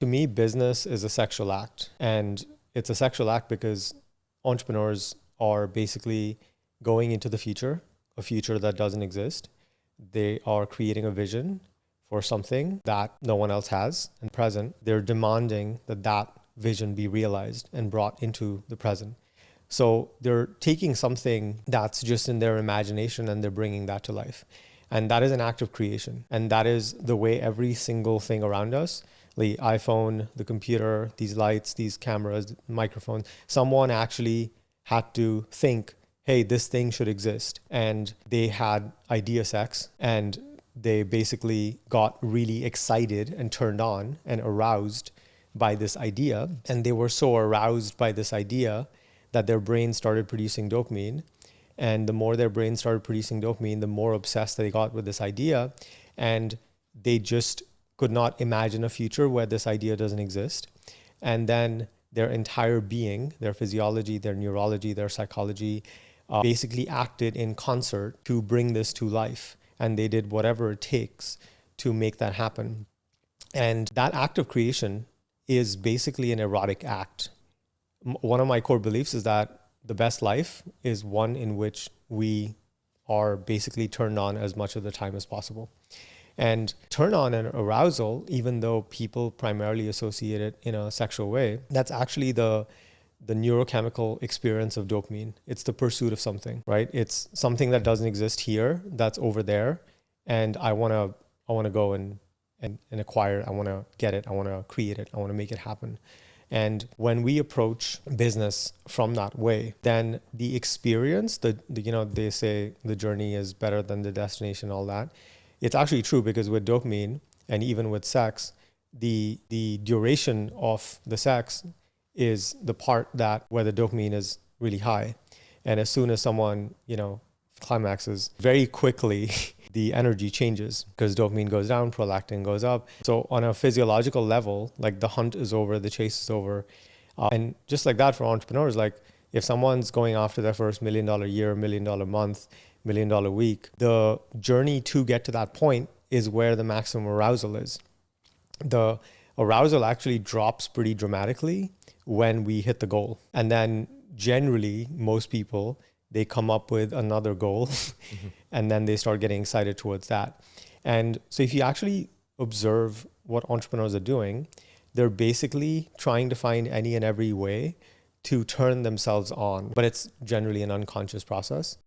To me, business is a sexual act. And it's a sexual act because entrepreneurs are basically going into the future, a future that doesn't exist. They are creating a vision for something that no one else has in present. They're demanding that that vision be realized and brought into the present. So they're taking something that's just in their imagination and they're bringing that to life. And that is an act of creation. And that is the way every single thing around us, the iPhone, the computer, these lights, these cameras, microphones, someone actually had to think, hey, this thing should exist. And they had idea sex and they basically got really excited and turned on and aroused by this idea. And they were so aroused by this idea that their brain started producing dopamine. And the more their brain started producing dopamine, the more obsessed they got with this idea. And they just could not imagine a future where this idea doesn't exist. And then their entire being, their physiology, their neurology, their psychology, basically acted in concert to bring this to life. And they did whatever it takes to make that happen. And that act of creation is basically an erotic act. One of my core beliefs is that the best life is one in which we are basically turned on as much of the time as possible. And turn on and arousal, even though people primarily associate it in a sexual way, that's actually the neurochemical experience of dopamine. It's the pursuit of something, right? It's something that doesn't exist here, that's over there. And I want to go and acquire it. I want to get it. I want to create it. I want to make it happen. And when we approach business from that way, then the experience, they say the journey is better than the destination, all that. It's actually true because with dopamine and even with sex, the duration of the sex is the part that where the dopamine is really high. And as soon as someone, climaxes, very quickly the energy changes because dopamine goes down, prolactin goes up. So on a physiological level, like the hunt is over, the chase is over. And just like that for entrepreneurs, like if someone's going after their first $1 million year, $1 million month, $1 million week, the journey to get to that point is where the maximum arousal is. The arousal actually drops pretty dramatically when we hit the goal. And then generally, most people, they come up with another goal and then they start getting excited towards that. And so if you actually observe what entrepreneurs are doing, they're basically trying to find any and every way to turn themselves on, but it's generally an unconscious process.